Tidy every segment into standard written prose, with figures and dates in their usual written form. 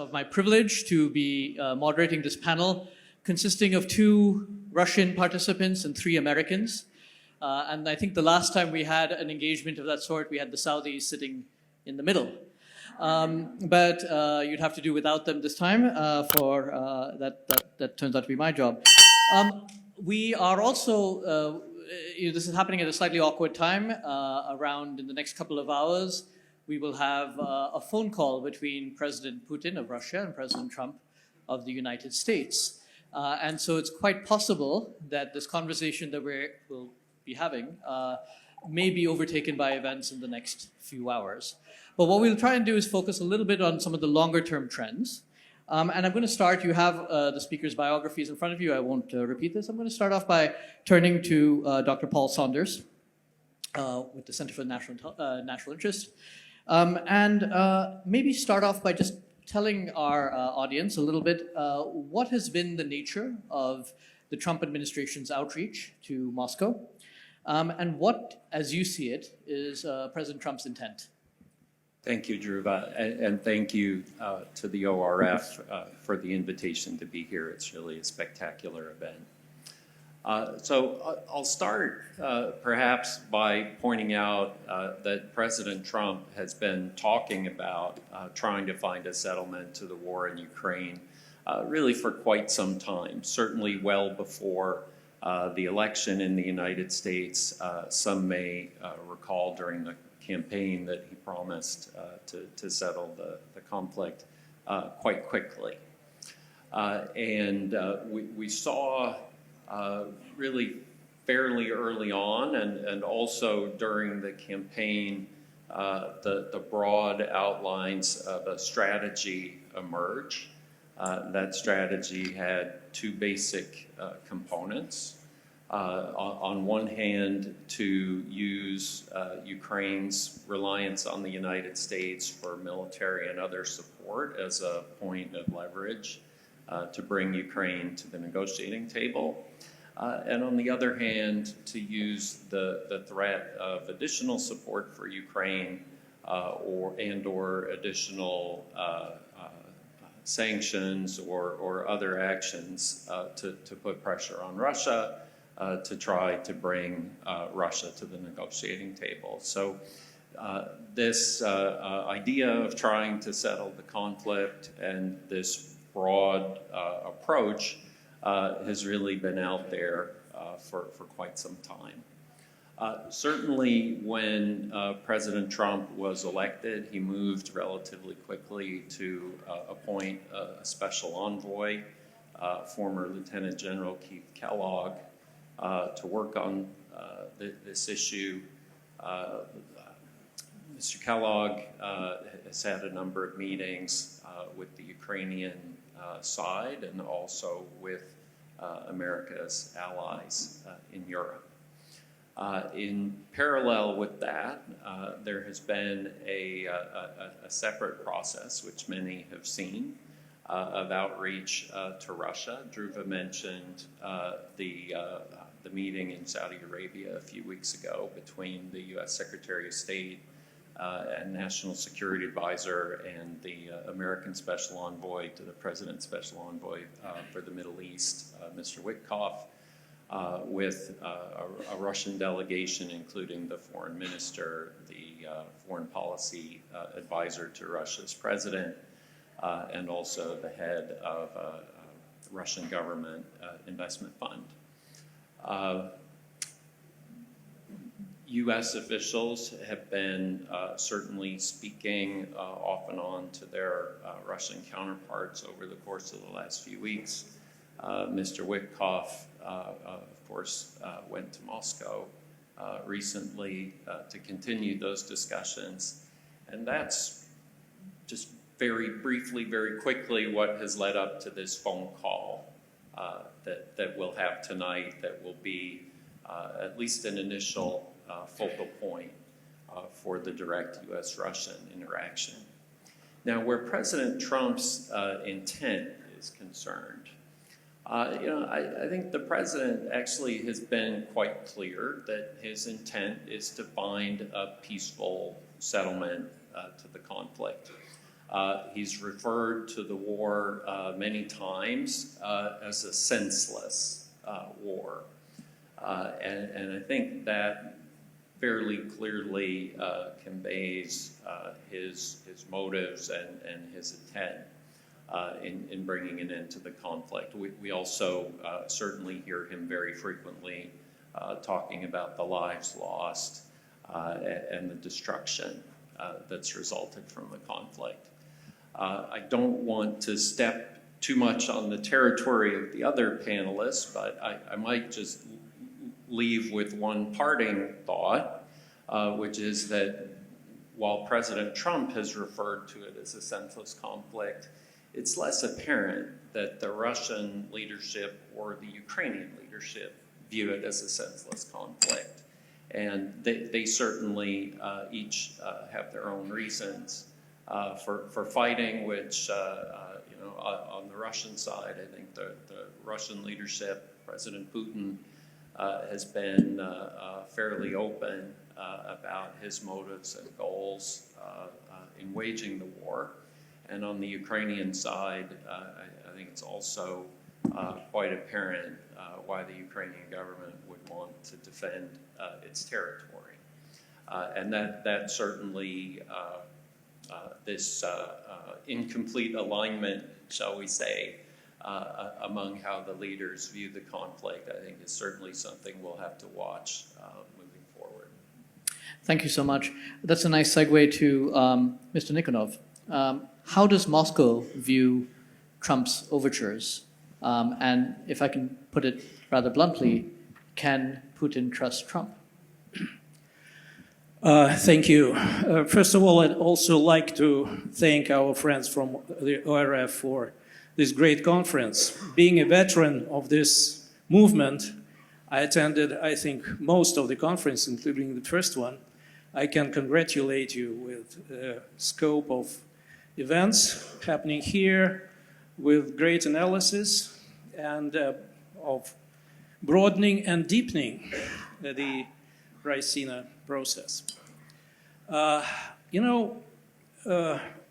of my privilege to be moderating this panel consisting of 2 Russian participants and 3 Americans. And I think the last time we had an engagement of that sort, we had the Saudis sitting in the middle. But you'd have to do without them this time, for that turns out to be my job. We are also, this is happening at a slightly awkward time. Around in the next couple of hours, we will have a phone call between President Putin of Russia and President Trump of the United States. And so it's quite possible that this conversation that we'll be having may be overtaken by events in the next few hours. But what we'll try and do is focus a little bit on some of the longer term trends. And I'm going to start, you have the speakers' biographies in front of you. I won't repeat this. I'm going to start off by turning to Dr. Paul Saunders with the Center for National Interest. And maybe start off by just telling our audience a little bit what has been the nature of the Trump administration's outreach to Moscow, and what, as you see it, is President Trump's intent. Thank you, Dhruva, and thank you to the ORF for the invitation to be here. It's really a spectacular event. So I'll start perhaps by pointing out that President Trump has been talking about trying to find a settlement to the war in Ukraine really for quite some time, certainly well before the election in the United States. Some may recall during the campaign that he promised to settle the conflict quite quickly. And we saw really fairly early on and also during the campaign the broad outlines of a strategy emerge. That strategy had 2 basic components. On one hand, to use Ukraine's reliance on the United States for military and other support as a point of leverage to bring Ukraine to the negotiating table. And on the other hand, to use the threat of additional support for Ukraine or additional sanctions or other actions to put pressure on Russia to try to bring Russia to the negotiating table. So this idea of trying to settle the conflict and this broad approach has really been out there for quite some time. Certainly when President Trump was elected, he moved relatively quickly to appoint a special envoy, former Lieutenant General Keith Kellogg, to work on this issue. Mr. Kellogg has had a number of meetings with the Ukrainian side and also with America's allies in Europe. In parallel with that, there has been a separate process, which many have seen, of outreach to Russia. Dhruva mentioned the meeting in Saudi Arabia a few weeks ago between the U.S. Secretary of State and National Security Advisor and the American Special Envoy to the President's Special Envoy for the Middle East, Mr. Witkoff, with a Russian delegation, including the foreign minister, the foreign policy advisor to Russia's president, and also the head of a Russian government investment fund. U.S. officials have been certainly speaking off and on to their Russian counterparts over the course of the last few weeks. Mr. Witkoff, of course, went to Moscow recently to continue those discussions. And that's just very briefly, very quickly, what has led up to this phone call that we'll have tonight that will be at least an initial focal point for the direct U.S.-Russian interaction. Now, where President Trump's intent is concerned, I think the president actually has been quite clear that his intent is to find a peaceful settlement to the conflict. He's referred to the war many times as a senseless war. And I think that fairly clearly conveys his motives and his intent in bringing an end to the conflict. We also certainly hear him very frequently talking about the lives lost and the destruction that's resulted from the conflict. I don't want to step too much on the territory of the other panelists, but I might just leave with one parting thought, which is that while President Trump has referred to it as a senseless conflict, it's less apparent that the Russian leadership or the Ukrainian leadership view it as a senseless conflict. And they certainly each have their own reasons for fighting, which, on the Russian side, I think the Russian leadership, President Putin, has been fairly open about his motives and goals in waging the war. And on the Ukrainian side, I think it's also quite apparent why the Ukrainian government would want to defend its territory. And that certainly, this incomplete alignment, shall we say, among how the leaders view the conflict, I think is certainly something we'll have to watch moving forward. Thank you so much. That's a nice segue to Mr. Nikonov. How does Moscow view Trump's overtures? And if I can put it rather bluntly, can Putin trust Trump? Thank you. First of all, I'd also like to thank our friends from the ORF for this great conference. Being a veteran of this movement, I attended, I think, most of the conference, including the first one. I can congratulate you with the scope of events happening here, with great analysis and of broadening and deepening the Raisina process.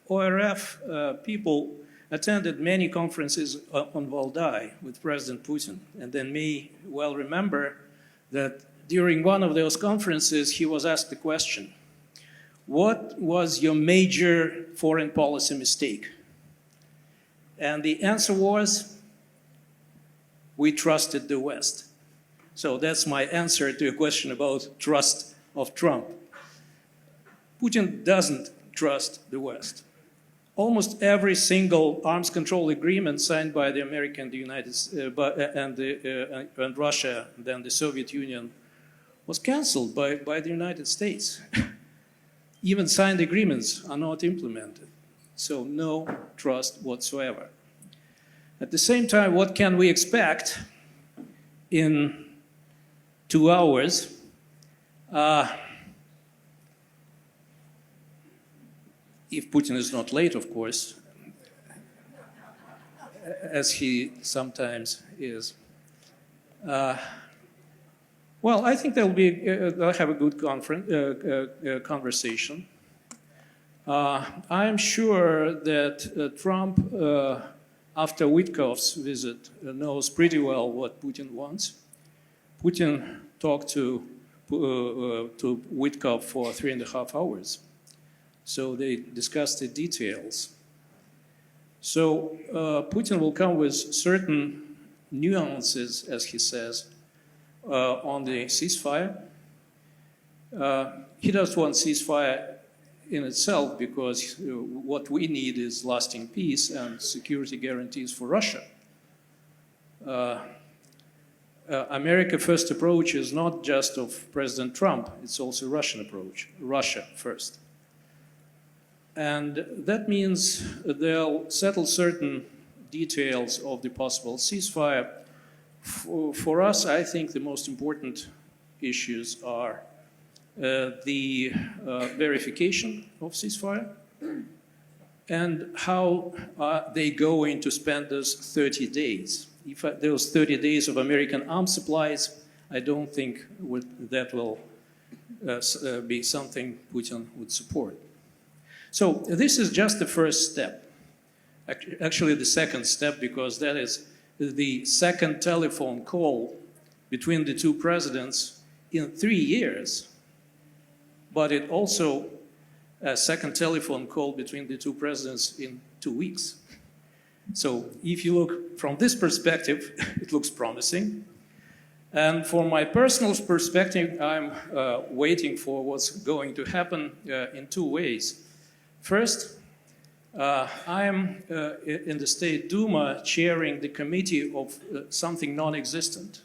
ORF people attended many conferences on Valdai with President Putin, and then may well remember that during one of those conferences he was asked the question, what was your major foreign policy mistake? And the answer was, we trusted the West. So that's my answer to a question about trust of Trump. Putin doesn't trust the West. Almost every single arms control agreement signed by the American, the United and Russia, and then the Soviet Union, was canceled by the United States. Even signed agreements are not implemented. So no trust whatsoever. At the same time, what can we expect in 2 hours? If Putin is not late, of course, as he sometimes is. Well, I think they'll have a good conversation. I'm sure that Trump, after Witkoff's visit, knows pretty well what Putin wants. Putin talked to Witkoff for 3.5 hours. So they discussed the details. So Putin will come with certain nuances, as he says, on the ceasefire. He doesn't want ceasefire in itself because what we need is lasting peace and security guarantees for Russia. America's first approach is not just of President Trump, it's also Russian approach, Russia first. And that means they'll settle certain details of the possible ceasefire. For us, I think the most important issues are the verification of ceasefire and how they going to spend those 30 days. If those 30 days of American arms supplies, I don't think that will be something Putin would support. So this is just the first step. Actually, the second step, because that is the second telephone call between the two presidents in 3 years. But it also a second telephone call between the two presidents in 2 weeks. So if you look from this perspective, it looks promising. And from my personal perspective, I'm waiting for what's going to happen in 2 ways. First, I'm in the State Duma chairing the committee of something non-existent.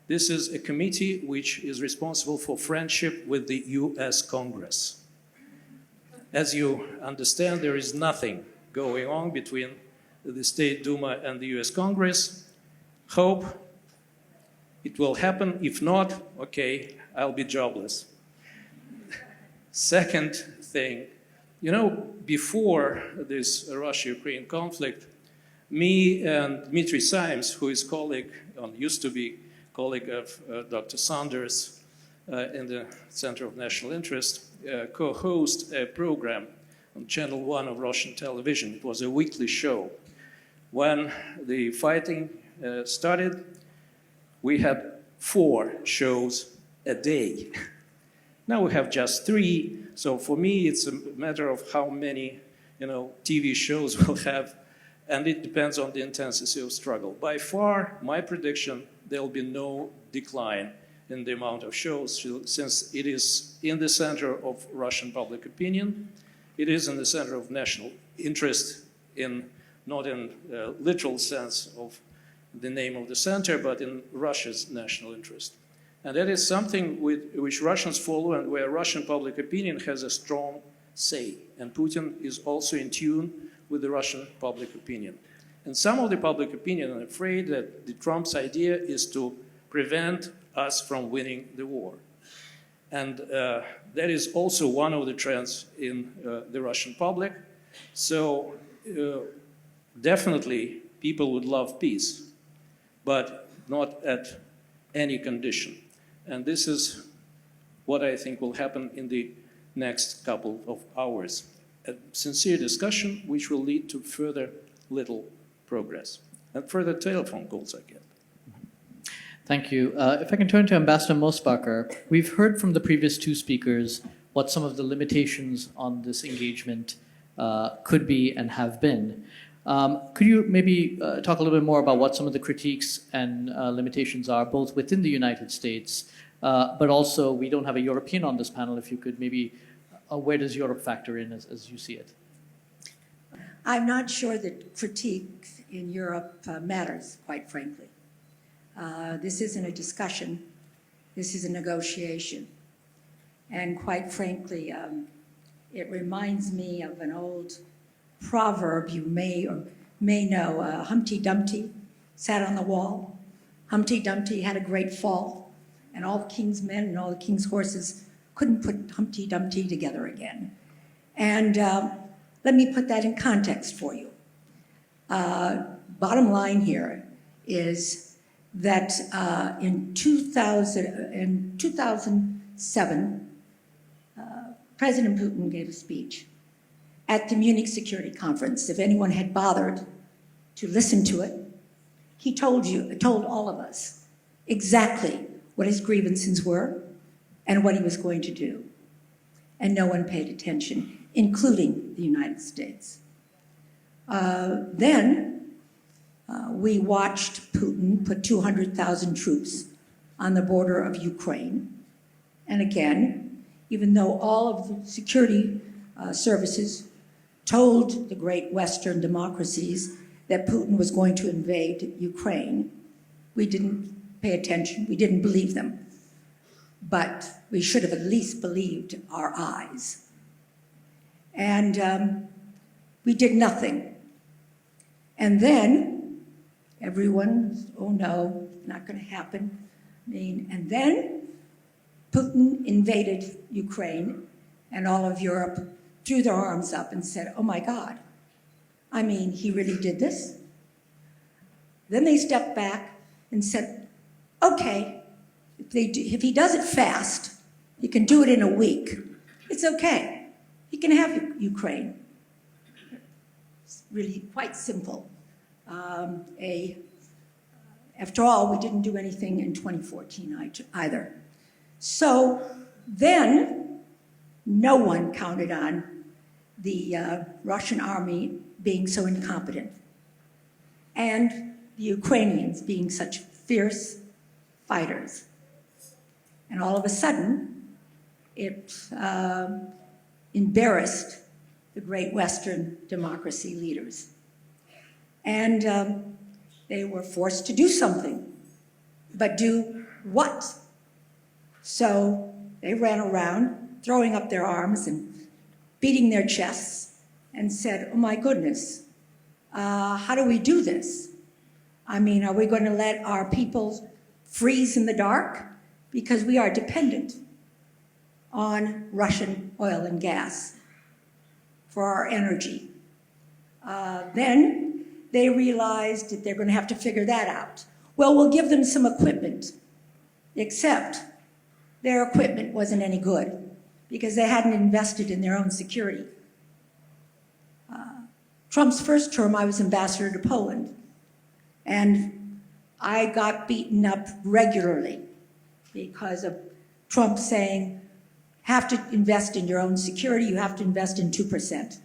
This is a committee which is responsible for friendship with the US Congress. As you understand, there is nothing going on between the State Duma and the US Congress. Hope it will happen. If not, okay, I'll be jobless. Second thing, you know, before this Russia-Ukraine conflict, me and Dmitry Symes, who is colleague, used to be colleague of Dr. Sanders in the Center of National Interest, co-host a program on Channel 1 of Russian television. It was a weekly show. When the fighting started, we had 4 shows a day. Now we have just 3. So for me, it's a matter of how many, TV shows we'll have, and it depends on the intensity of struggle. By far, my prediction, there'll be no decline in the amount of shows, since it is in the center of Russian public opinion. It is in the center of national interest, not in literal sense of the name of the center, but in Russia's national interest. And that is something which Russians follow and where Russian public opinion has a strong say. And Putin is also in tune with the Russian public opinion. And some of the public opinion are afraid that the Trump's idea is to prevent us from winning the war. And that is also one of the trends in the Russian public. So definitely people would love peace, but not at any condition. And this is what I think will happen in the next couple of hours. A sincere discussion which will lead to further little progress and further telephone calls, I get. Thank you. If I can turn to Ambassador Mosbacher, we've heard from the previous 2 speakers what some of the limitations on this engagement could be and have been. Could you maybe talk a little bit more about what some of the critiques and limitations are, both within the United States, but also we don't have a European on this panel. If you could maybe, where does Europe factor in as you see it? I'm not sure that critique in Europe matters, quite frankly. This isn't a discussion. This is a negotiation. And quite frankly, it reminds me of an old proverb you may or may know. Humpty Dumpty sat on the wall. Humpty Dumpty had a great fall, and all the king's men and all the king's horses couldn't put Humpty Dumpty together again. And let me put that in context for you. Bottom line here is that in 2007, President Putin gave a speech at the Munich Security Conference. If anyone had bothered to listen to it, he told all of us exactly what his grievances were and what he was going to do. And no one paid attention, including the United States. Then we watched Putin put 200,000 troops on the border of Ukraine. And again, even though all of the security services told the great Western democracies that Putin was going to invade Ukraine, we didn't pay attention, we didn't believe them. But we should have at least believed our eyes. And we did nothing. And then everyone, oh no, not going to happen. And then Putin invaded Ukraine, and all of Europe threw their arms up and said, oh my God, I mean, he really did this? Then they stepped back and said, okay, if he does it fast, he can do it in a week. It's okay. he can have Ukraine. It's really quite simple. After all, we didn't do anything in 2014 either. So then, no one counted on the Russian army being so incompetent and the Ukrainians being such fierce fighters. And all of a sudden, it embarrassed the great Western democracy leaders. And they were forced to do something, but do what? So they ran around throwing up their arms and beating their chests and said, oh my goodness, how do we do this? I mean, are we going to let our people freeze in the dark? Because we are dependent on Russian oil and gas for our energy. Then they realized that they're going to have to figure that out. Well, we'll give them some equipment, except their equipment wasn't any good because they hadn't invested in their own security. Trump's first term, I was ambassador to Poland, and I got beaten up regularly because of Trump saying, have to invest in your own security, you have to invest in 2%.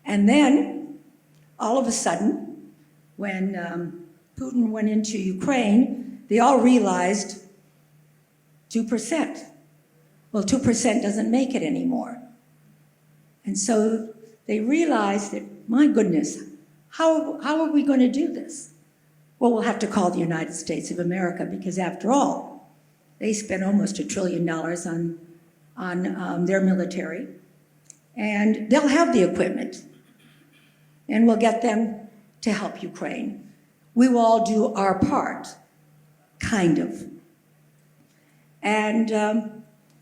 And then, all of a sudden, when Putin went into Ukraine, they all realized 2%. Well, 2% doesn't make it anymore. And so they realized that, my goodness, how are we going to do this? Well, we'll have to call the United States of America because after all, they spent almost $1 trillion on their military, and they'll have the equipment, and we'll get them to help Ukraine. We will all do our part, kind of. And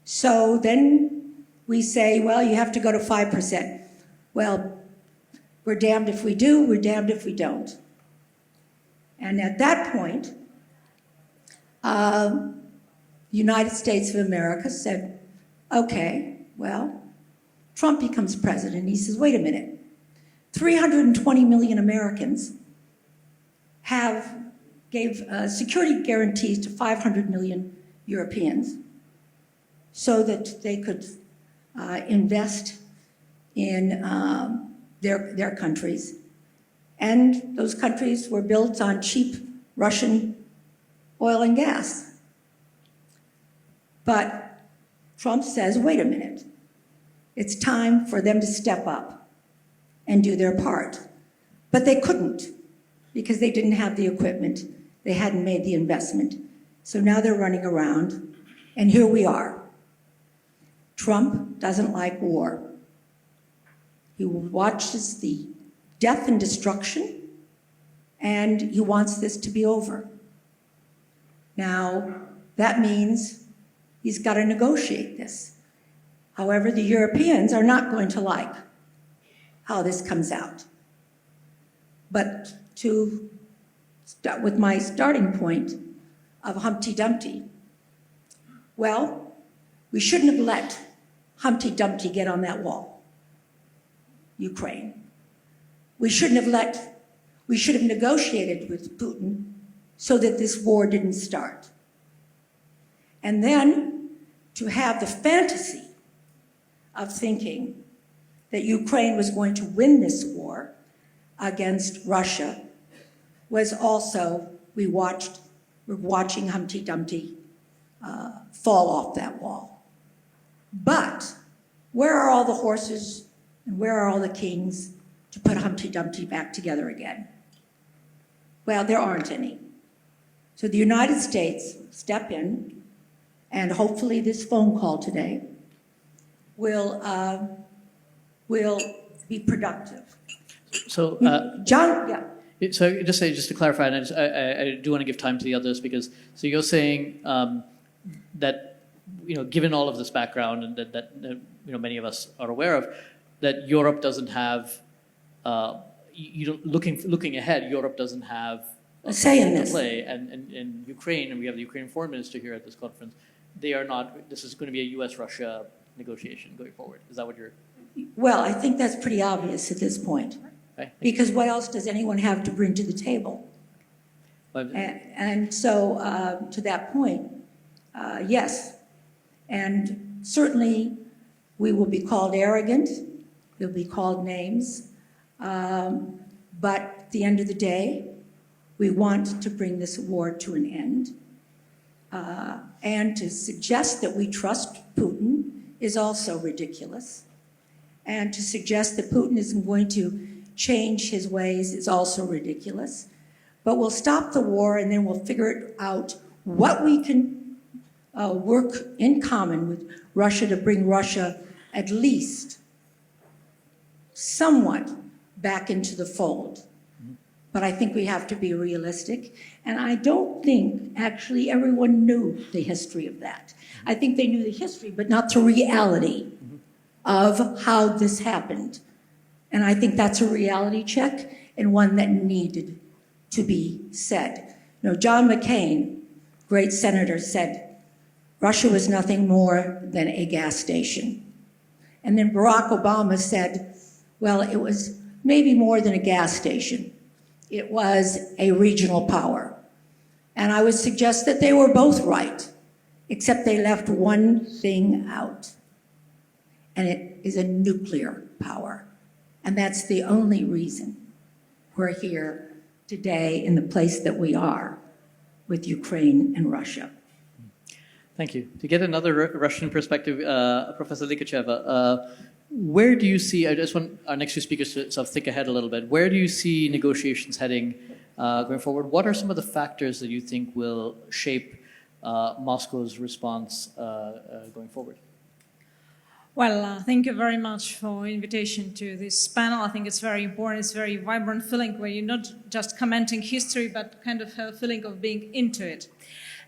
so then we say, well, you have to go to 5%. Well, we're damned if we do, we're damned if we don't. And at that point, the United States of America said, okay, well, Trump becomes president. He says, wait a minute, 320 million Americans gave security guarantees to 500 million Europeans so that they could invest in their countries. And those countries were built on cheap Russian oil and gas. But Trump says, wait a minute, it's time for them to step up and do their part. But they couldn't because they didn't have the equipment. They hadn't made the investment. So now they're running around, and here we are. Trump doesn't like war. He watches the death and destruction, and he wants this to be over. Now, that means he's got to negotiate this. However, the Europeans are not going to like how this comes out. But to start with my starting point of Humpty Dumpty, well, we shouldn't have let Humpty Dumpty get on that wall, Ukraine. We should have negotiated with Putin so that this war didn't start. And then to have the fantasy of thinking that Ukraine was going to win this war against Russia was also, we're watching Humpty Dumpty fall off that wall. But where are all the horses and where are all the kings to put Humpty Dumpty back together again? Well, there aren't any. So the United States step in, and hopefully this phone call today will be productive. So, John, yeah. So just to clarify, and I do want to give time to the others because so you're saying that given all of this background and that many of us are aware of, that Europe doesn't have looking ahead, Europe doesn't have a say in to this. play, and Ukraine, and we have the Ukrainian foreign minister here at this conference. They are not. This is going to be a U.S.-Russia negotiation going forward. Is that what you're? Well, I think that's pretty obvious at this point. Right. Because what else does anyone have to bring to the table? Well, And so, to that point, yes. And certainly, we will be called arrogant, we'll be called names, but at the end of the day, we want to bring this war to an end. And to suggest that we trust Putin is also ridiculous. And to suggest that Putin isn't going to change his ways is also ridiculous. But we'll stop the war and then we'll figure out what we can work in common with Russia to bring Russia at least somewhat back into the fold. But I think we have to be realistic. And I don't think actually everyone knew the history of that. I think they knew the history, but not the reality of how this happened. And I think that's a reality check and one that needed to be said. You know, John McCain, great senator, said, Russia was nothing more than a gas station. And then Barack Obama said, well, it was maybe more than a gas station. It was a regional power. And I would suggest that they were both right, except they left one thing out. And it is a nuclear power. And that's the only reason we're here today in the place that we are with Ukraine and Russia. Thank you. To get another Russian perspective, Professor Likacheva, where do you see, I just want our next two speakers to sort of think ahead a little bit, where do you see negotiations heading going forward? What are some of the factors that you think will shape Moscow's response going forward? Well, thank you very much for invitation to this panel. I think it's very important. It's a very vibrant feeling where you're not just commenting history, but kind of have a feeling of being into it,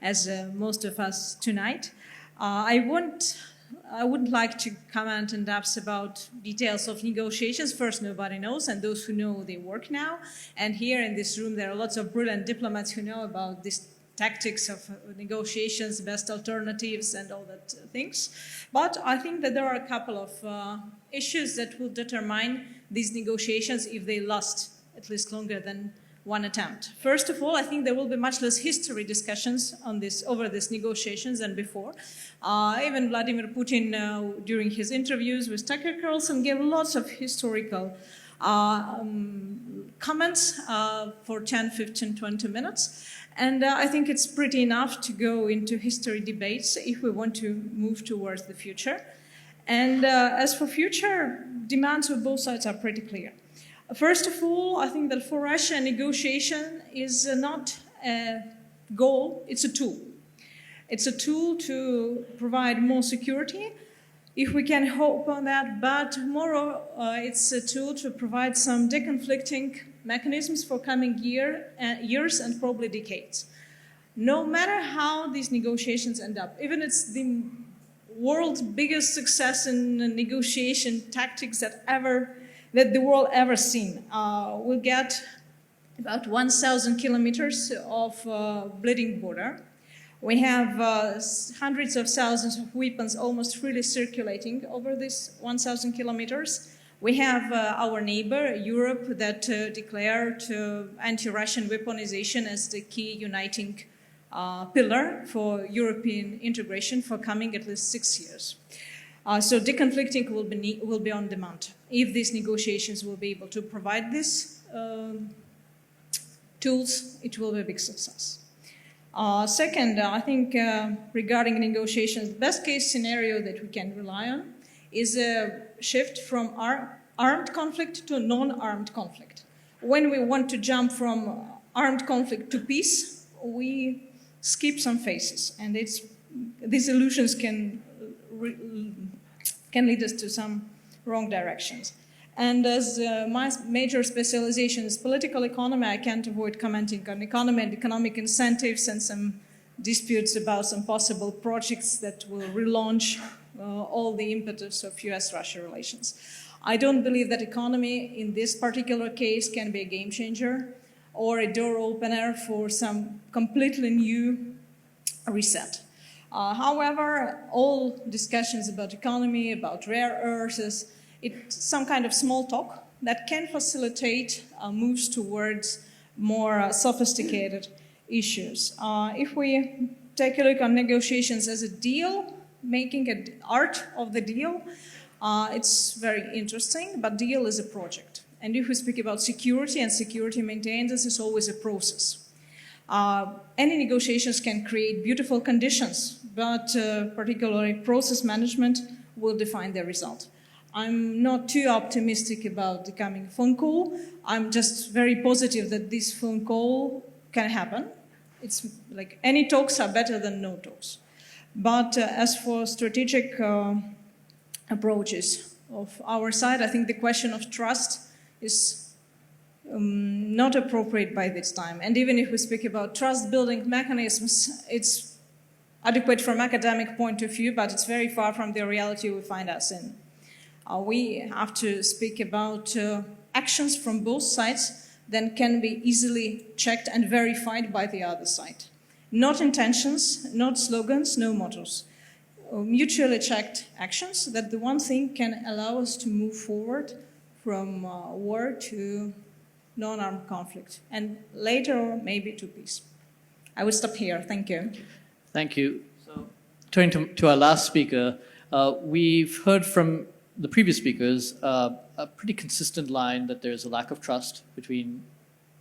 as most of us tonight. I wouldn't like to comment in depth about details of negotiations. First, nobody knows, and those who know, they work now. And here in this room, there are lots of brilliant diplomats who know about this tactics of negotiations, best alternatives, and all that things. But I think that there are a couple of issues that will determine these negotiations if they last at least longer than one attempt. First of all, I think there will be much less history discussions on this over these negotiations than before. Even Vladimir Putin, during his interviews with Tucker Carlson, gave lots of historical comments for 10, 15, 20 minutes. And I think it's pretty enough to go into history debates if we want to move towards the future. And as for future, demands of both sides are pretty clear. First of all, I think that for Russia, negotiation is not a goal, it's a tool. It's a tool to provide more security, if we can hope on that, but more, it's a tool to provide some deconflicting mechanisms for coming years and probably decades. No matter how these negotiations end up, even it's the world's biggest success in negotiation tactics that the world ever seen, we'll get about 1,000 kilometers of bleeding border. We have hundreds of thousands of weapons almost freely circulating over this 1,000 kilometers. We have our neighbor, Europe, that declared anti-Russian weaponization as the key uniting pillar for European integration for coming at least 6 years. So deconflicting will be on demand. If these negotiations will be able to provide these tools, it will be a big success. Second, I think regarding negotiations, the best case scenario that we can rely on is a shift from armed conflict to non-armed conflict. When we want to jump from armed conflict to peace, we skip some phases, and these illusions can lead us to some wrong directions. And as my major specialization is political economy, I can't avoid commenting on economy and economic incentives and some disputes about some possible projects that will relaunch all the impetus of US-Russia relations. I don't believe that economy in this particular case can be a game changer or a door opener for some completely new reset. However, all discussions about economy, about rare earths, It's some kind of small talk that can facilitate moves towards more sophisticated issues. If we take a look on negotiations as a deal, making an art of the deal, it's very interesting, but deal is a project. And if we speak about security and security maintained, this is always a process. Any negotiations can create beautiful conditions, but particularly process management will define the result. I'm not too optimistic about the coming phone call. I'm just very positive that this phone call can happen. It's like any talks are better than no talks. But as for strategic approaches of our side, I think the question of trust is not appropriate by this time. And even if we speak about trust building mechanisms, it's adequate from academic point of view, but it's very far from the reality we find us in. We have to speak about actions from both sides that can be easily checked and verified by the other side. Not intentions, not slogans, no mottos. Mutually checked actions that the one thing can allow us to move forward from war to non-armed conflict, and later maybe to peace. I will stop here. Thank you. Thank you. So, turning to our last speaker, we've heard from the previous speakers a pretty consistent line that there's a lack of trust between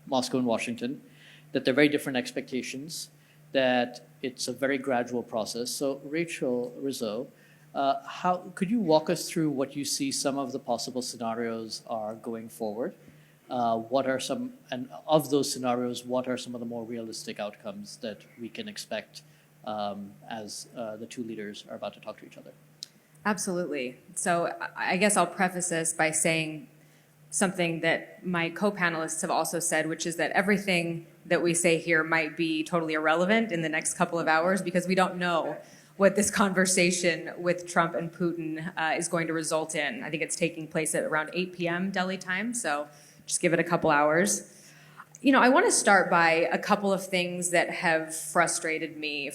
Moscow and Washington, that there are very different expectations, that it's a very gradual process. So, Rachel Rizzo, could you walk us through what you see some of the possible scenarios are going forward? What are some, and of those scenarios, what are some of the more realistic outcomes that we can expect as the two leaders are about to talk to each other? Absolutely. So I guess I'll preface this by saying something that my co-panelists have also said, which is that everything that we say here might be totally irrelevant in the next couple of hours because we don't know what this conversation with Trump and Putin is going to result in. I think it's taking place at around 8 p.m. Delhi time, so just give it a couple hours. You know, I want to start by a couple of things that have frustrated me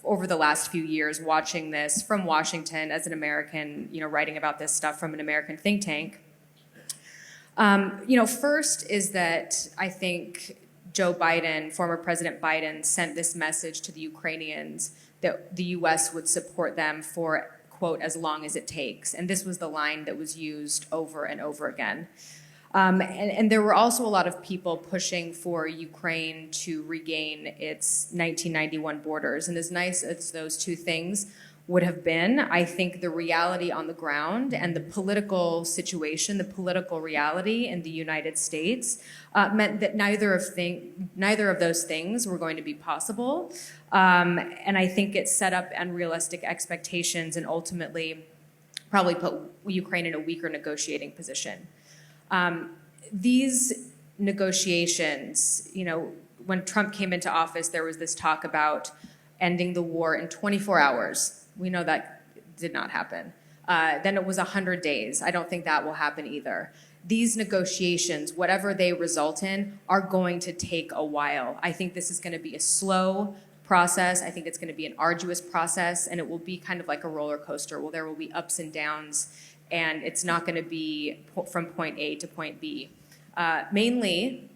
over the last few years watching this from Washington as an American, you know, writing about this stuff from an American think tank. First is that I think Joe Biden, former President Biden, sent this message to the Ukrainians that the U.S. would support them for, quote, as long as it takes. And this was the line that was used over and over again. And there were also a lot of people pushing for Ukraine to regain its 1991 borders. And as nice as those two things would have been, I think the reality on the ground and the political situation, the political reality in the United States meant that neither of those things were going to be possible. And I think it set up unrealistic expectations and ultimately probably put Ukraine in a weaker negotiating position. These negotiations, you know, when Trump came into office, there was this talk about ending the war in 24 hours. We know that did not happen. Then it was 100 days. I don't think that will happen either. These negotiations, whatever they result in, are going to take a while. I think this is going to be a slow process. I think it's going to be an arduous process, and it will be kind of like a roller coaster. Well, there will be ups and downs, and it's not going to be from point A to point B. Mainly,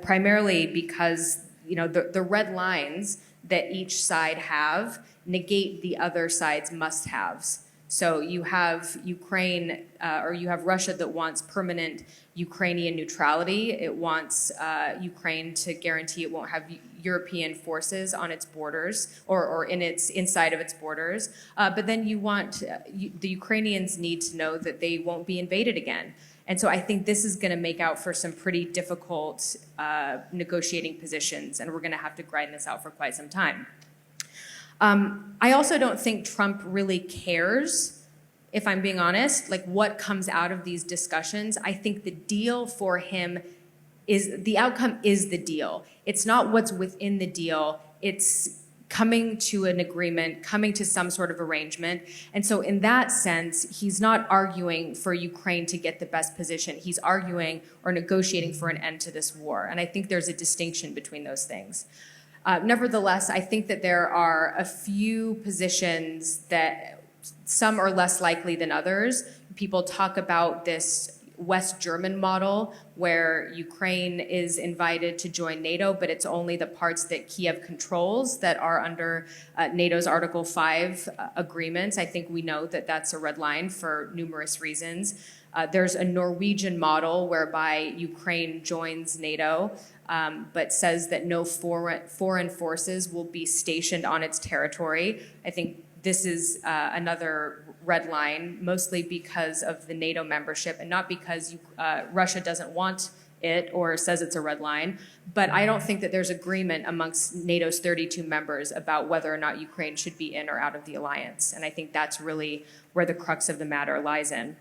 primarily because the red lines that each side have negate the other side's must-haves. So you have Ukraine, or you have Russia that wants permanent Ukrainian neutrality. It wants Ukraine to guarantee it won't have European forces on its borders or inside of its borders. But then you want the Ukrainians need to know that they won't be invaded again. And so I think this is going to make out for some pretty difficult negotiating positions, and we're going to have to grind this out for quite some time. I also don't think Trump really cares, if I'm being honest, like what comes out of these discussions. I think the deal for him is, the outcome is the deal. It's not what's within the deal. It's coming to an agreement, coming to some sort of arrangement. And so in that sense, he's not arguing for Ukraine to get the best position. He's arguing or negotiating for an end to this war. And I think there's a distinction between those things. Nevertheless, I think that there are a few positions that some are less likely than others. People talk about this West German model where Ukraine is invited to join NATO, but it's only the parts that Kiev controls that are under NATO's Article 5 agreements. I think we know that that's a red line for numerous reasons. There's a Norwegian model whereby Ukraine joins NATO, but says that no foreign forces will be stationed on its territory. I think this is another red line, mostly because of the NATO membership and not because Russia doesn't want it or says it's a red line. But I don't think that there's agreement amongst NATO's 32 members about whether or not Ukraine should be in or out of the alliance. And I think that's really where the crux of the matter lies in.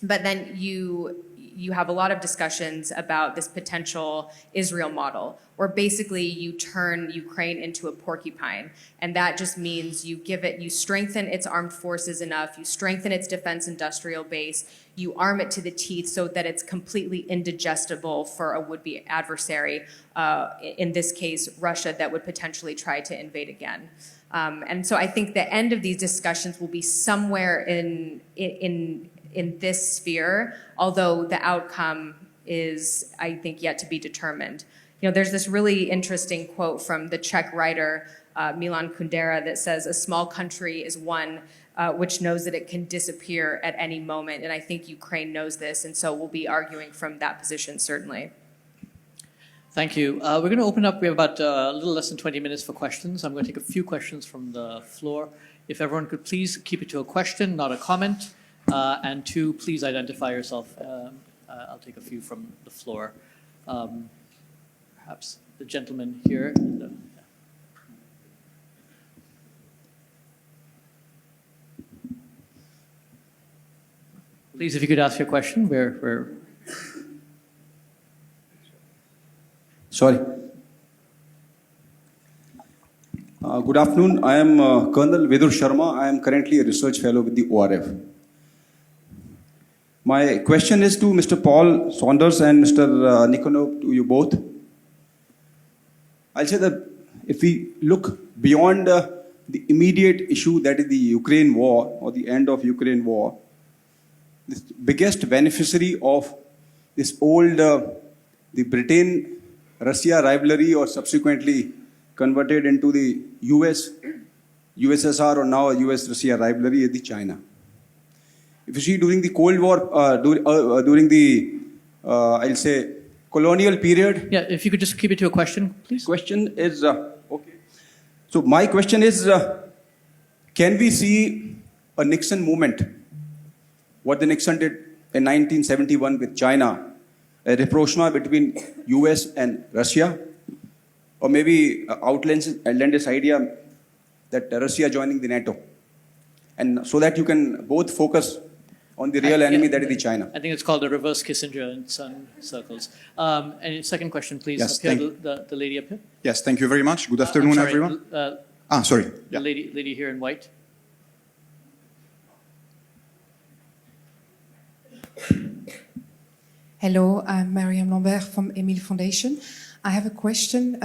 But then you have a lot of discussions about this potential Israel model, where basically you turn Ukraine into a porcupine. And that just means you strengthen its armed forces enough, you strengthen its defense industrial base, you arm it to the teeth so that it's completely indigestible for a would-be adversary, in this case, Russia, that would potentially try to invade again. And so I think the end of these discussions will be somewhere in this sphere, although the outcome is, I think, yet to be determined. You know, there's this really interesting quote from the Czech writer Milan Kundera that says, "A small country is one which knows that it can disappear at any moment." And I think Ukraine knows this, and so we'll be arguing from that position, certainly. Thank you. We're going to open up. We have about a little less than 20 minutes for questions. I'm going to take a few questions from the floor. If everyone could please keep it to a question, not a comment. And two, please identify yourself. I'll take a few from the floor. Perhaps the gentleman here. Please, if you could ask your question. Sorry. Good afternoon. I am Colonel Vidur Sharma. I am currently a research fellow with the ORF. My question is to Mr. Paul Saunders and Mr. Nikonov, to you both. I'll say that if we look beyond the immediate issue, that is the Ukraine war or the end of Ukraine war, the biggest beneficiary of this old, the Britain-Russia rivalry, or subsequently converted into the USSR or now US-Russia rivalry, is the China. If you see during the Cold War, during the, I'll say, colonial period. Yeah, if you could just keep it to a question, please. Question is, okay. So my question is, can we see a Nixon movement? What the Nixon did in 1971 with China, a rapprochement between US and Russia, or maybe outlandish idea that Russia joining the NATO, and so that you can both focus on the real enemy, that is the China. I think it's called a reverse Kissinger in some circles. And second question, please. Yes, up here, the lady up here. Yes, thank you very much. Good afternoon, sorry, everyone. Sorry. Yeah. The lady here in white. Hello, I'm Mariam Lambert from Emile Foundation. I have a question.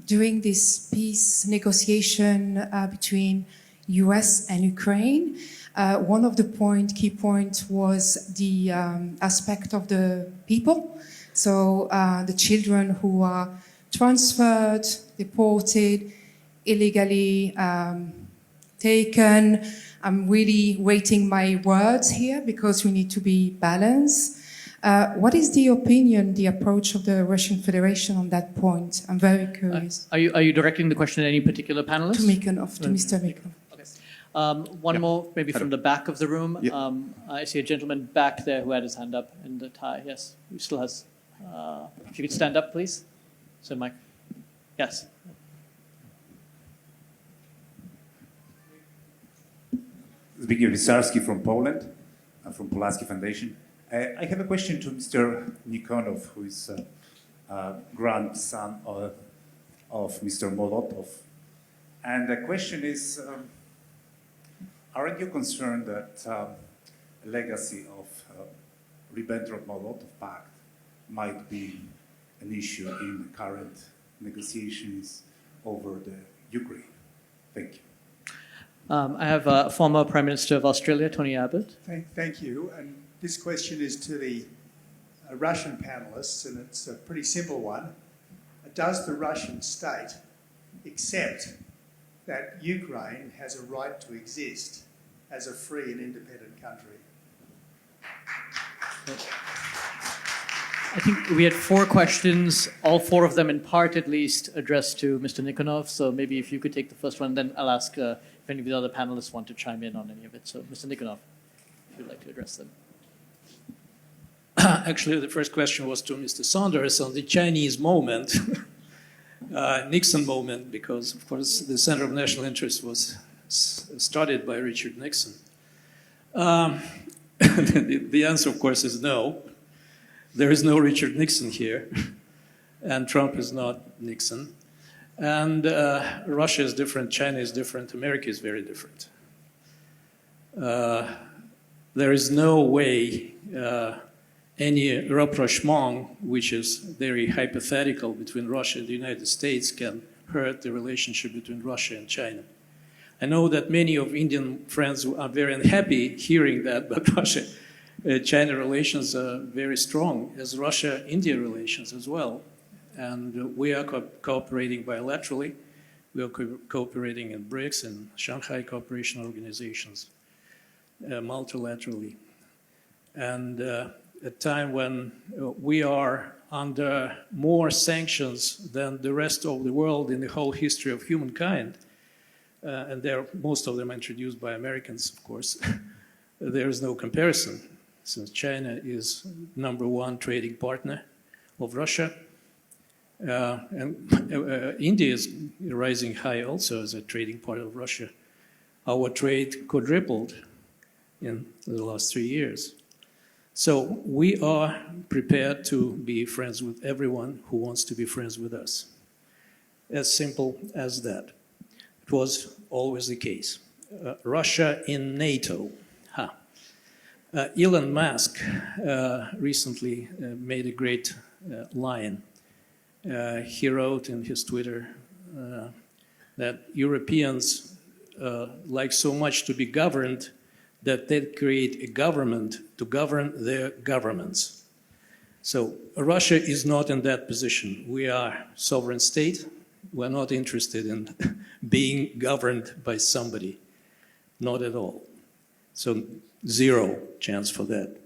During this peace negotiation between US and Ukraine, one of the key points was the aspect of the people. So the children who are transferred, deported, illegally taken. I'm really weighting my words here because we need to be balanced. What is the opinion, the approach of the Russian Federation on that point? I'm very curious. Are you directing the question at any particular panelist? To Mr. Mikonov. One more, maybe from the back of the room. Yeah. I see a gentleman back there who had his hand up in the tie. Yes, he still has. If you could stand up, please. So, Mike. Yes. Zbigniew Wysarski from Poland, from Polaski Foundation. I have a question to Mr. Nikonov, who is grandson of Mr. Molotov. And the question is, aren't you concerned that a legacy of Ribbentrop-Molotov Pact might be an issue in the current negotiations over the Ukraine? Thank you. I have former Prime Minister of Australia, Tony Abbott. Thank you. And this question is to the Russian panelists, and it's a pretty simple one. Does the Russian state accept that Ukraine has a right to exist as a free and independent country? I think we had 4 questions, all 4 of them in part at least addressed to Mr. Nikonov. So maybe if you could take the first one, then I'll ask if any of the other panelists want to chime in on any of it. So Mr. Nikonov, if you'd like to address them. Actually, the first question was to Mr. Saunders on the Chinese moment, Nixon moment, because, of course, the Center of National Interest was started by Richard Nixon. The answer, of course, is no. There is no Richard Nixon here, and Trump is not Nixon. And Russia is different, China is different, America is very different. There is no way any rapprochement, which is very hypothetical between Russia and the United States, can hurt the relationship between Russia and China. I know that many of Indian friends are very unhappy hearing that, but Russia-China relations are very strong, as Russia-India relations as well. And we are cooperating bilaterally. We are cooperating in BRICS and Shanghai Cooperation Organizations, multilaterally. And a time when we are under more sanctions than the rest of the world in the whole history of humankind, and most of them introduced by Americans, of course, there is no comparison, since China is #1 trading partner of Russia. And India is rising high also as a trading partner of Russia. Our trade quadrupled in the last 3 years. So we are prepared to be friends with everyone who wants to be friends with us. As simple as that. It was always the case. Russia in NATO. Elon Musk recently made a great line. He wrote in his Twitter that Europeans like so much to be governed that they create a government to govern their governments. So Russia is not in that position. We are sovereign state. We're not interested in being governed by somebody, not at all. So 0 chance for that.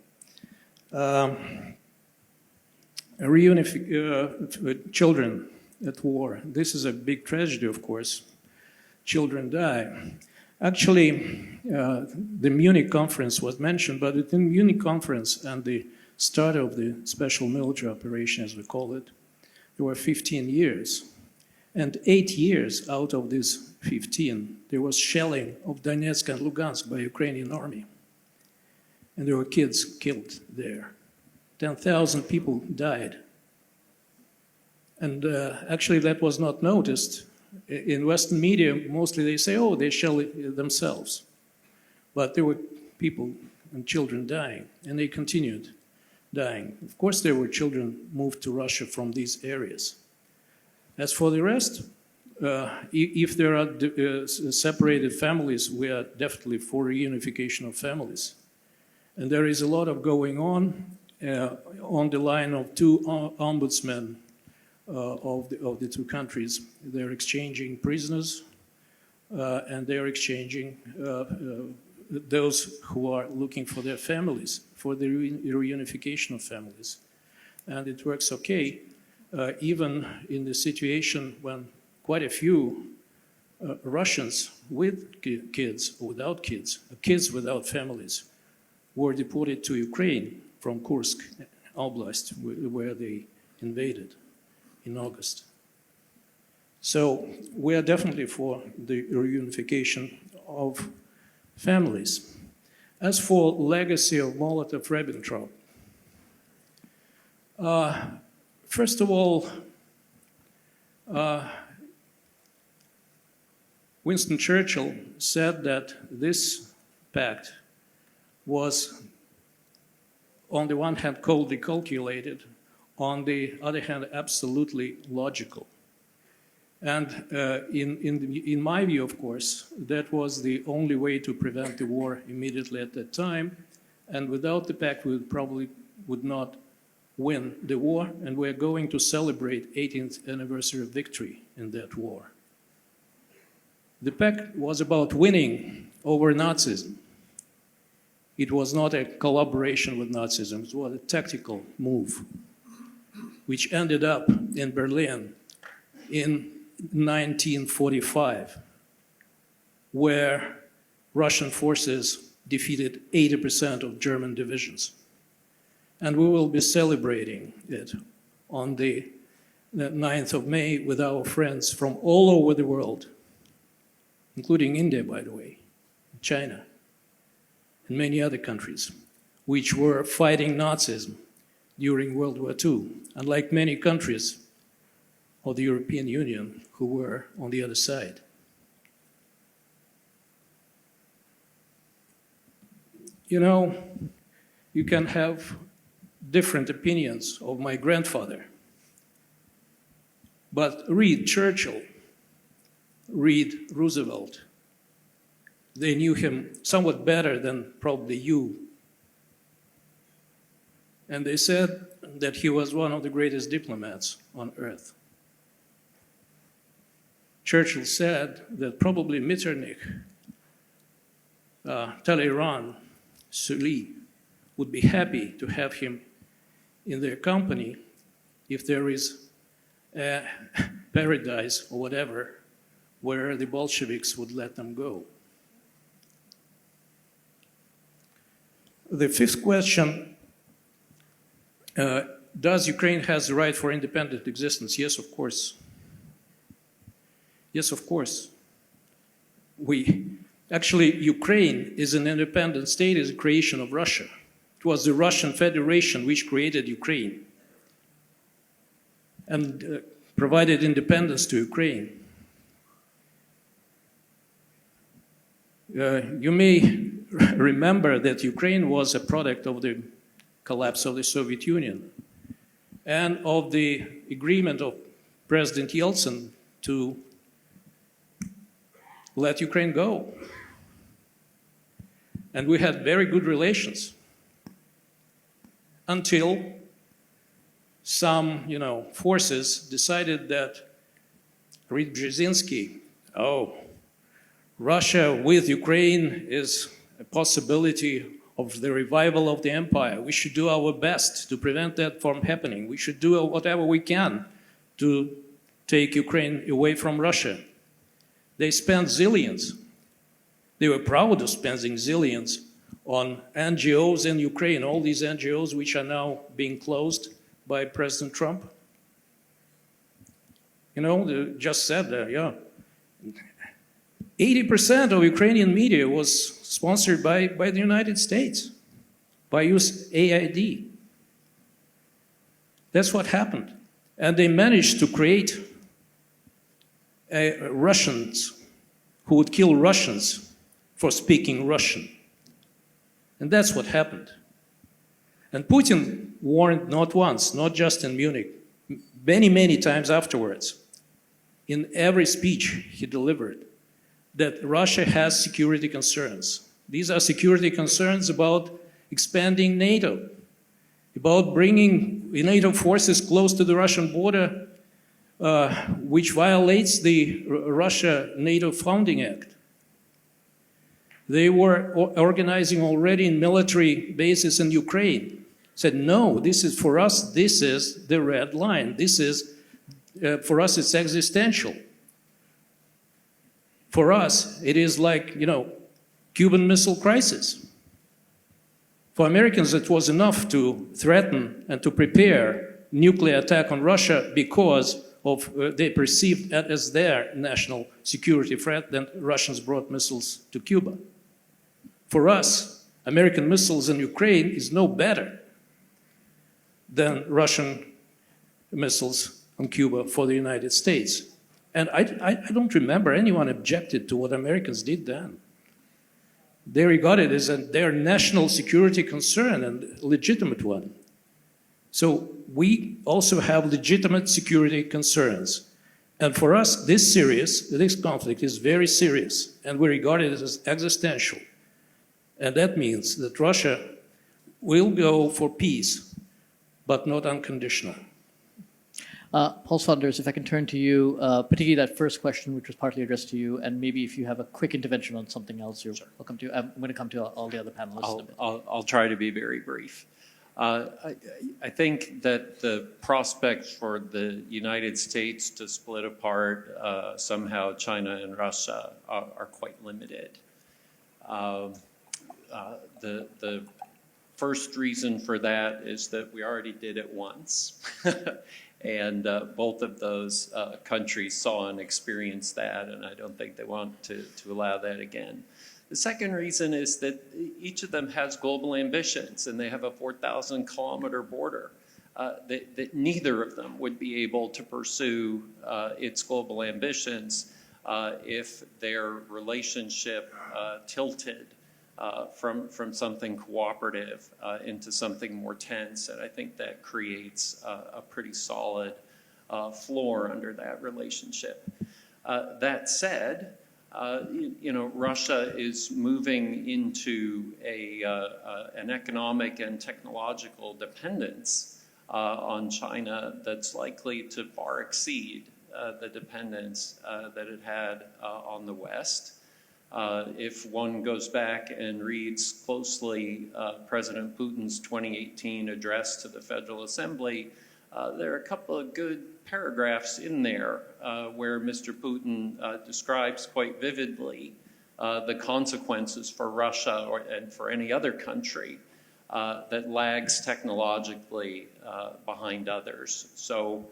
Children at war. This is a big tragedy, of course. Children die. Actually, the Munich conference was mentioned, but at the Munich conference and the start of the special military operation, as we call it, there were 15 years. And 8 years out of these 15, there was shelling of Donetsk and Lugansk by Ukrainian army. And there were kids killed there. 10,000 people died. And actually that was not noticed. In Western media, mostly they say, oh, they shell it themselves. But there were people and children dying, and they continued dying. Of course, there were children moved to Russia from these areas. As for the rest, if there are separated families, we are definitely for reunification of families. And there is a lot of going on the line of 2 ombudsmen of the 2 countries. They're exchanging prisoners, and they're exchanging those who are looking for their families, for the reunification of families. And it works okay, even in the situation when quite a few Russians with kids, without kids, kids without families, were deported to Ukraine from Kursk Oblast, where they invaded in August. So we are definitely for the reunification of families. As for legacy of Molotov-Ribbentrop, first of all, Winston Churchill said that this pact was, on the one hand, coldly calculated, on the other hand, absolutely logical. And in my view, of course, that was the only way to prevent the war immediately at that time. And without the pact, we probably would not win the war. And we're going to celebrate 18th anniversary of victory in that war. The pact was about winning over Nazism. It was not a collaboration with Nazism. It was a tactical move, which ended up in Berlin in 1945, where Russian forces defeated 80% of German divisions. And we will be celebrating it on the 9th of May with our friends from all over the world, including India, by the way, China, and many other countries, which were fighting Nazism during World War II, unlike many countries of the European Union who were on the other side. You know, you can have different opinions of my grandfather, but read Churchill, read Roosevelt. They knew him somewhat better than probably you. And they said that he was one of the greatest diplomats on earth. Churchill said that probably Metternich, Talleyrand, Sully would be happy to have him in their company if there is a paradise or whatever where the Bolsheviks would let them go. The fifth question, does Ukraine have the right for independent existence? Yes, of course. Yes, of course. Actually, Ukraine is an independent state, is a creation of Russia. It was the Russian Federation which created Ukraine and provided independence to Ukraine. You may remember that Ukraine was a product of the collapse of the Soviet Union and of the agreement of President Yeltsin to let Ukraine go. And we had very good relations until some, forces decided that read Brzezinski, Russia with Ukraine is a possibility of the revival of the empire. We should do our best to prevent that from happening. We should do whatever we can to take Ukraine away from Russia. They spent zillions. They were proud of spending zillions on NGOs in Ukraine, all these NGOs which are now being closed by President Trump. They just said that, 80% of Ukrainian media was sponsored by the United States, by USAID. That's what happened. And they managed to create Russians who would kill Russians for speaking Russian. And that's what happened. And Putin warned not once, not just in Munich, many, many times afterwards, in every speech he delivered, that Russia has security concerns. These are security concerns about expanding NATO, about bringing NATO forces close to the Russian border, which violates the Russia-NATO Founding Act. They were organizing already in military bases in Ukraine. Said, no, this is for us, this is the red line. This is, for us, it's existential. For us, it is like, Cuban Missile Crisis. For Americans, it was enough to threaten and to prepare nuclear attack on Russia because of they perceived it as their national security threat. Then Russians brought missiles to Cuba. For us, American missiles in Ukraine is no better than Russian missiles on Cuba for the United States. And I don't remember anyone objected to what Americans did then. They regarded it as their national security concern and legitimate one. So we also have legitimate security concerns. And for us, this conflict is very serious, and we regard it as existential. And that means that Russia will go for peace, but not unconditional. Paul Saunders, if I can turn to you, particularly that first question, which was partly addressed to you, and maybe if you have a quick intervention on something else, you're welcome to. I'm going to come to all the other panelists. I'll try to be very brief. I think that the prospects for the United States to split apart somehow China and Russia are quite limited. The first reason for that is that we already did it once. And both of those countries saw and experienced that, and I don't think they want to allow that again. The second reason is that each of them has global ambitions, and they have a 4,000-kilometer border that neither of them would be able to pursue its global ambitions if their relationship tilted from something cooperative into something more tense. And I think that creates a pretty solid floor under that relationship. That said, Russia is moving into an economic and technological dependence on China that's likely to far exceed the dependence that it had on the West. If one goes back and reads closely President Putin's 2018 address to the Federal Assembly, there are a couple of good paragraphs in there where Mr. Putin describes quite vividly the consequences for Russia and for any other country that lags technologically behind others. So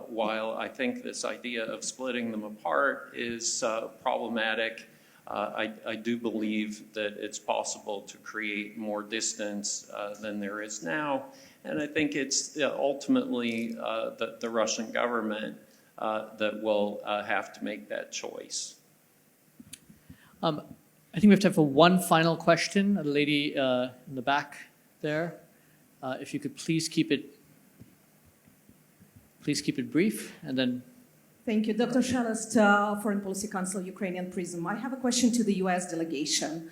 while I think this idea of splitting them apart is problematic, I do believe that it's possible to create more distance than there is now. And I think it's ultimately the Russian government that will have to make that choice. I think we have time for one final question. A lady in the back there. If you could please keep it brief, and then. Thank you. Dr. Shalast, Foreign Policy Council, Ukrainian Prism. I have a question to the US delegation.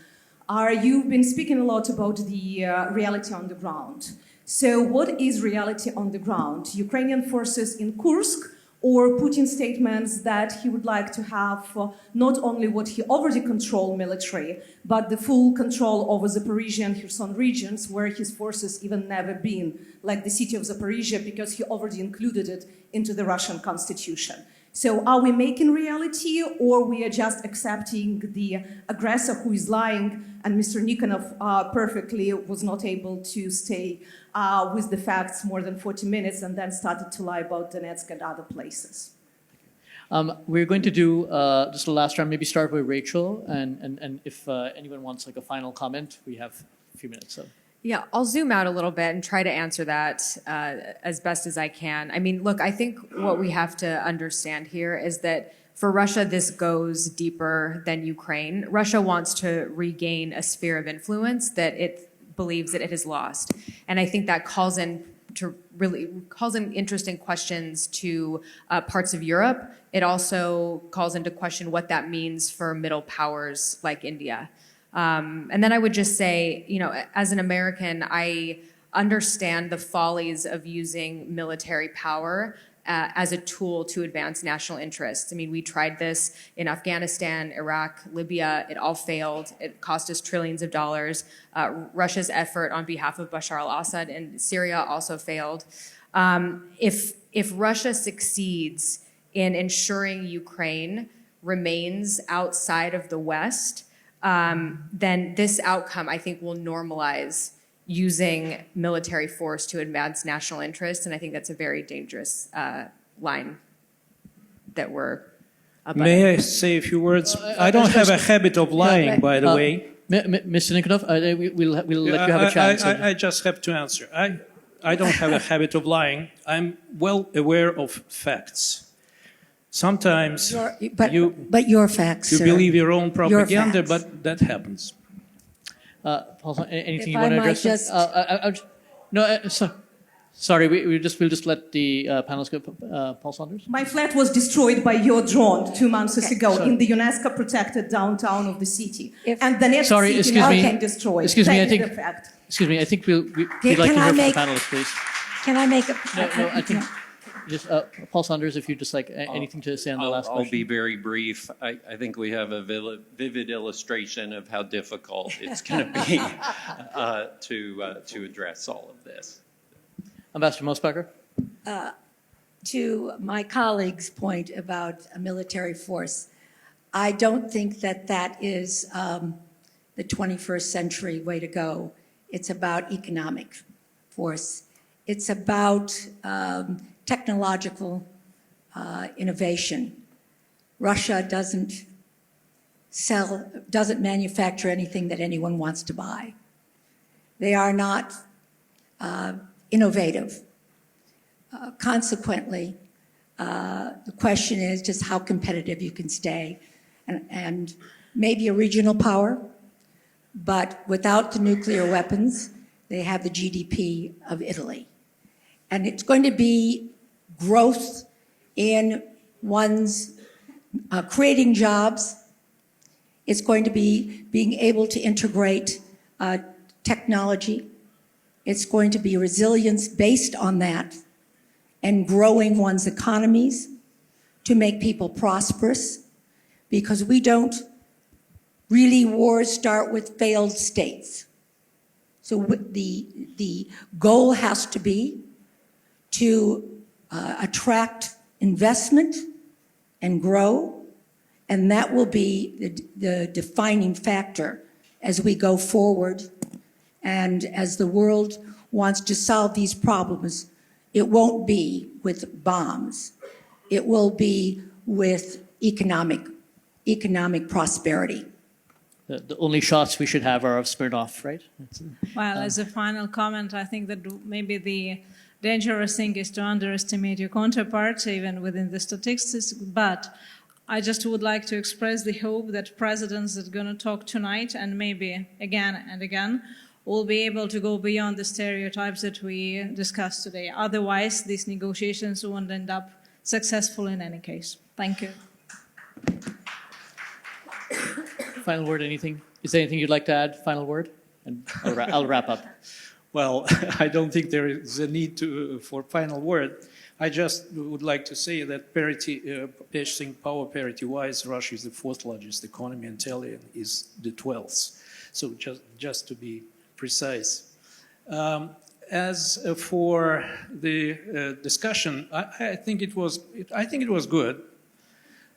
You've been speaking a lot about the reality on the ground. So what is reality on the ground? Ukrainian forces in Kursk, or Putin's statements that he would like to have not only what he already controlled military, but the full control over Zaporizhia and Kherson regions where his forces even never been, like the city of Zaporizhia, because he already included it into the Russian constitution. So are we making reality, or we are just accepting the aggressor who is lying, and Mr. Nikonov perfectly was not able to stay with the facts more than 40 minutes and then started to lie about Donetsk and other places? We're going to do just the last round, maybe start with Rachel, and if anyone wants like a final comment, we have a few minutes. So. Yeah, I'll zoom out a little bit and try to answer that as best as I can. I mean, look, I think what we have to understand here is that for Russia, this goes deeper than Ukraine. Russia wants to regain a sphere of influence that it believes that it has lost. And I think that calls in interesting questions to parts of Europe. It also calls into question what that means for middle powers like India. And then I would just say, as an American, I understand the follies of using military power as a tool to advance national interests. I mean, we tried this in Afghanistan, Iraq, Libya. It all failed. It cost us trillions of dollars. Russia's effort on behalf of Bashar al-Assad in Syria also failed. If Russia succeeds in ensuring Ukraine remains outside of the West, then this outcome, I think, will normalize using military force to advance national interests, and I think that's a very dangerous line that we're abutting. May I say a few words? I don't have a habit of lying, by the way. Mr. Nikonov, we'll let you have a chance. I just have to answer. I don't have a habit of lying. I'm well aware of facts. Sometimes your facts, you sir. believe your own propaganda, Your facts. but that happens. Paul, anything If you I want to might address? just- Sorry, we'll just let the panelists go. Paul Saunders? My flat was destroyed by your drone 2 months ago sorry. in the UNESCO protected downtown of the city. If- And the next Sorry, city excuse has me. been destroyed. Excuse me, That I think- is the fact. Excuse me, I think we'd Can like to I hear from the make- panelists, please. Can I make a? No, I think just Paul Saunders, if you'd just like anything to say on the last I'll question. be very brief. I think we have a vivid illustration of how difficult it's going to be to address all of this. Ambassador Mosbacher? To my colleague's point about a military force, I don't think that that is the 21st century way to go. It's about economic force. It's about technological innovation. Russia doesn't manufacture anything that anyone wants to buy. They are not innovative. Consequently, the question is just how competitive you can stay. And maybe a regional power, but without the nuclear weapons, they have the GDP of Italy. And it's going to be growth in one's creating jobs. It's going to be being able to integrate technology. It's going to be resilience based on that and growing one's economies to make people prosperous, because we don't really wars start with failed states. So the goal has to be to attract investment and grow, and that will be the defining factor as we go forward. And as the world wants to solve these problems, it won't be with bombs. It will be with economic prosperity. The only shots we should have are of Smirnoff, right? Well, as a final comment, I think that maybe the dangerous thing is to underestimate your counterparts, even within the statistics. But I just would like to express the hope that presidents that are going to talk tonight and maybe again and again will be able to go beyond the stereotypes that we discussed today. Otherwise, these negotiations won't end up successful in any case. Thank you. Final word, anything? Is there anything you'd like to add? Final word? And I'll wrap up. Well, I don't think there is a need for final word. I just would like to say that purchasing power parity-wise, Russia is the fourth largest economy and Italian is the 12th. So just to be precise. As for the discussion, I think it was good.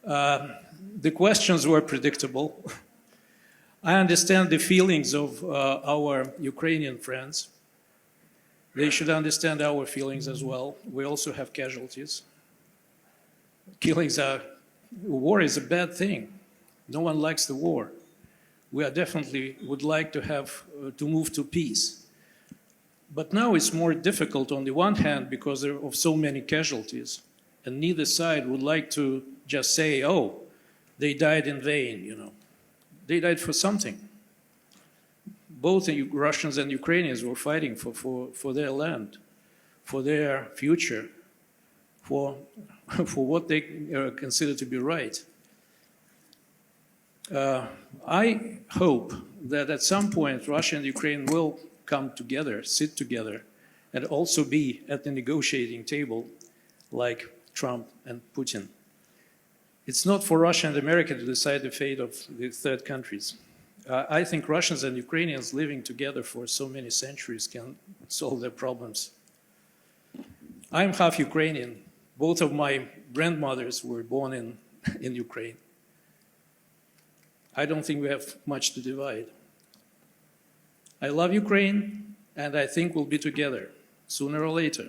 The questions were predictable. I understand the feelings of our Ukrainian friends. They should understand our feelings as well. We also have casualties. War is a bad thing. No one likes the war. We definitely would like to have to move to peace. But now it's more difficult on the one hand because of so many casualties. And neither side would like to just say, oh, they died in vain, you know. They died for something. Both the Russians and Ukrainians were fighting for their land, for their future, for what they consider to be right. I hope that at some point Russia and Ukraine will come together, sit together, and also be at the negotiating table like Trump and Putin. It's not for Russia and America to decide the fate of the third countries. I think Russians and Ukrainians living together for so many centuries can solve their problems. I'm half Ukrainian. Both of my grandmothers were born in Ukraine. I don't think we have much to divide. I love Ukraine, and I think we'll be together sooner or later.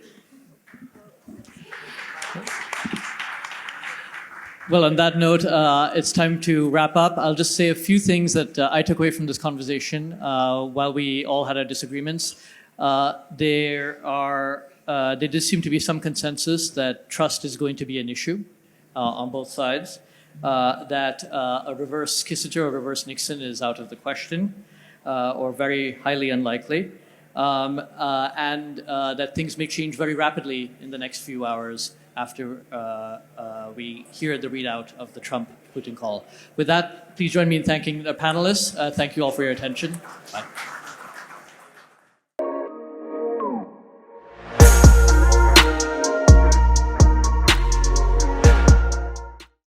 Well, on that note, it's time to wrap up. I'll just say a few things that I took away from this conversation while we all had our disagreements. There does seem to be some consensus that trust is going to be an issue on both sides, that a reverse Kissinger or reverse Nixon is out of the question, or very highly unlikely. and that things may change very rapidly in the next few hours after we hear the readout of the Trump-Putin call. With that, please join me in thanking the panelists. Thank you all for your attention. Bye.